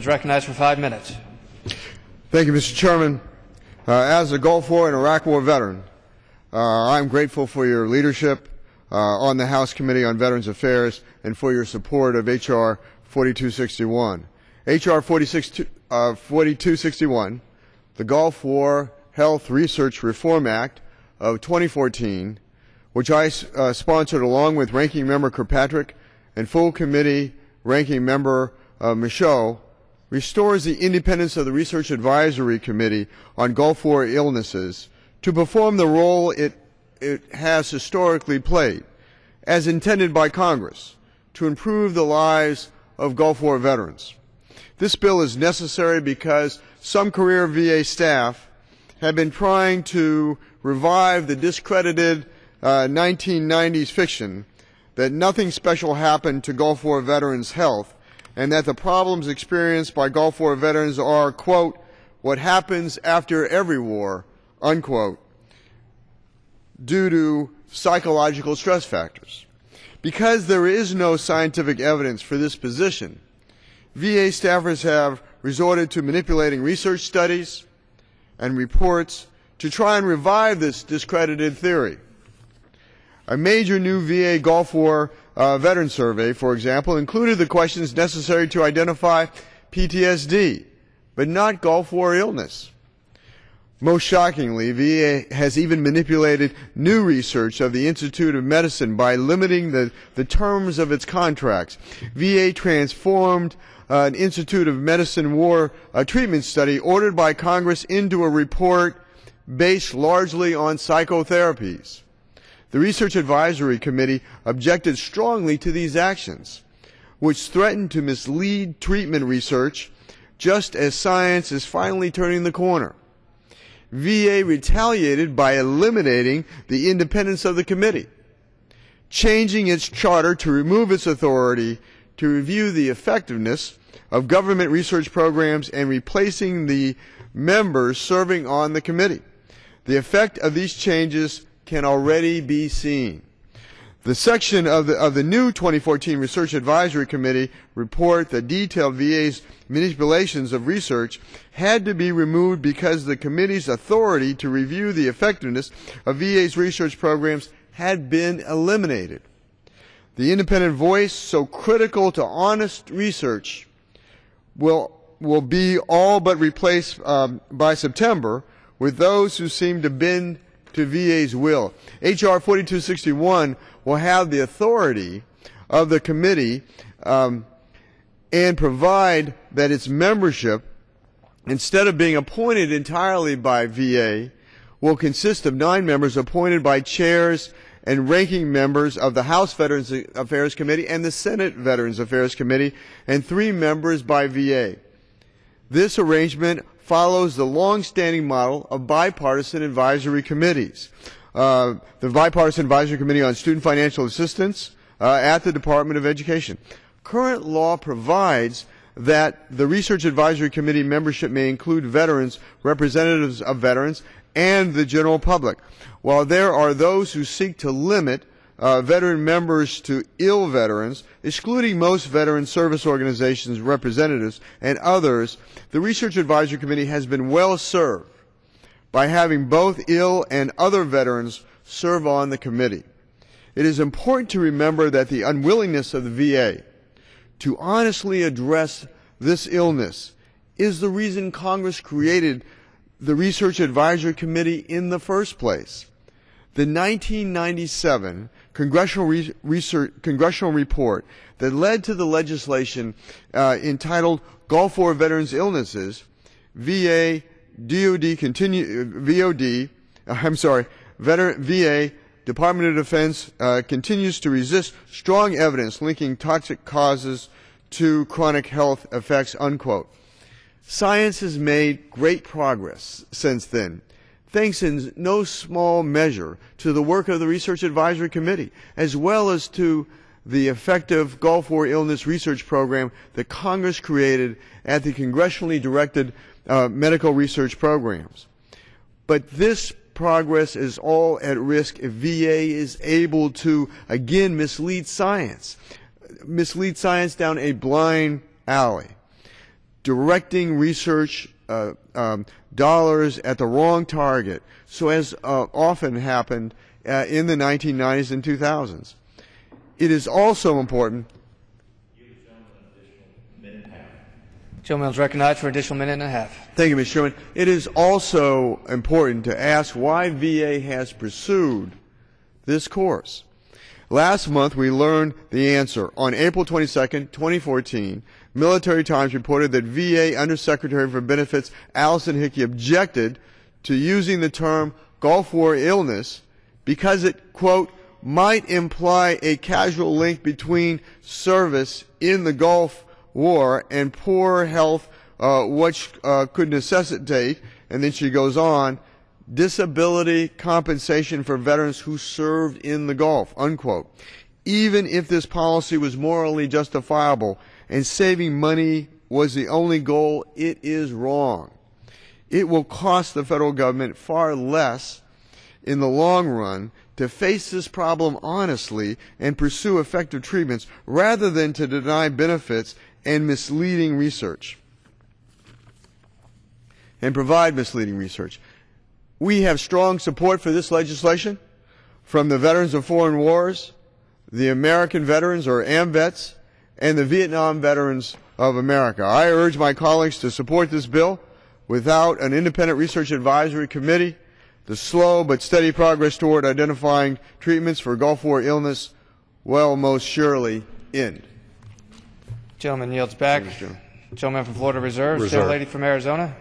is recognized for 5 minutes. Thank you, Mr. Chairman. As a Gulf War and Iraq War veteran, I'm grateful for your leadership on the House Committee on Veterans Affairs and for your support of H.R. 4261. H.R. 4261, the Gulf War Health Research Reform Act of 2014, which I sponsored along with Ranking Member Kirkpatrick and full committee Ranking Member Michaud, restores the independence of the Research Advisory Committee on Gulf War illnesses to perform the role it has historically played, as intended by Congress, to improve the lives of Gulf War veterans. This bill is necessary because some career VA staff have been trying to revive the discredited 1990s fiction that nothing special happened to Gulf War veterans' health and that the problems experienced by Gulf War veterans are, quote, what happens after every war, unquote, due to psychological stress factors. Because there is no scientific evidence for this position, VA staffers have resorted to manipulating research studies and reports to try and revive this discredited theory. A major new VA Gulf War veteran survey, for example, included the questions necessary to identify PTSD, but not Gulf War illness. Most shockingly, VA has even manipulated new research of the Institute of Medicine by limiting the terms of its contracts. VA transformed an Institute of Medicine war treatment study ordered by Congress into a report based largely on psychotherapies. The Research Advisory Committee objected strongly to these actions, which threatened to mislead treatment research just as science is finally turning the corner. VA retaliated by eliminating the independence of the committee, changing its charter to remove its authority to review the effectiveness of government research programs and replacing the members serving on the committee. The effect of these changes can already be seen. The section of the new 2014 Research Advisory Committee report that detailed VA's manipulations of research had to be removed because the committee's authority to review the effectiveness of VA's research programs had been eliminated. The independent voice, so critical to honest research, will be all but replaced by September with those who seem to bend to VA's will. H.R. 4261 will have the authority of the committee and provide that its membership, instead of being appointed entirely by VA, will consist of 9 members appointed by chairs and ranking members of the House Veterans Affairs Committee and the Senate Veterans Affairs Committee, and 3 members by VA. This arrangement follows the long-standing model of bipartisan advisory committees. The Bipartisan Advisory Committee on Student Financial Assistance at the Department of Education. Current law provides that the Research Advisory Committee membership may include veterans, representatives of veterans, and the general public, while there are those who seek to limit veteran members to ill veterans, excluding most veteran service organizations, representatives, and others. The Research Advisory Committee has been well served by having both ill and other veterans serve on the committee. It is important to remember that the unwillingness of the VA to honestly address this illness is the reason Congress created the Research Advisory Committee in the first place. The 1997 congressional report that led to the legislation entitled Gulf War Veterans Illnesses, VA Department of Defense continues to resist strong evidence linking toxic causes to chronic health effects, unquote. Science has made great progress since then, thanks in no small measure to the work of the Research Advisory Committee, as well as to the effective Gulf War illness research program that Congress created at the congressionally directed medical research programs. But this progress is all at risk if VA is able to, again, mislead science down a blind alley. directing research dollars at the wrong target, so as often happened in the 1990s and 2000s. It is also important. Gentleman is recognized for an additional minute and a half. Thank you, Mr. Chairman. It is also important to ask why VA has pursued this course. Last month, we learned the answer. On April 22, 2014, Military Times reported that VA Undersecretary for Benefits Allison Hickey objected to using the term Gulf War illness because it, quote, might imply a causal link between service in the Gulf War and poor health, which could necessitate, and then she goes on, disability compensation for veterans who served in the Gulf, unquote. Even if this policy was morally justifiable and saving money was the only goal, it is wrong. It will cost the federal government far less in the long run to face this problem honestly and pursue effective treatments rather than to deny benefits and misleading research and provide misleading research. We have strong support for this legislation from the veterans of foreign wars, the American veterans, or AMVETS, and the Vietnam Veterans of America. I urge my colleagues to support this bill. Without an independent research advisory committee, the slow but steady progress toward identifying treatments for Gulf War illness will most surely end. Gentleman yields back. Gentleman from Florida reserves. Gentlelady from Arizona.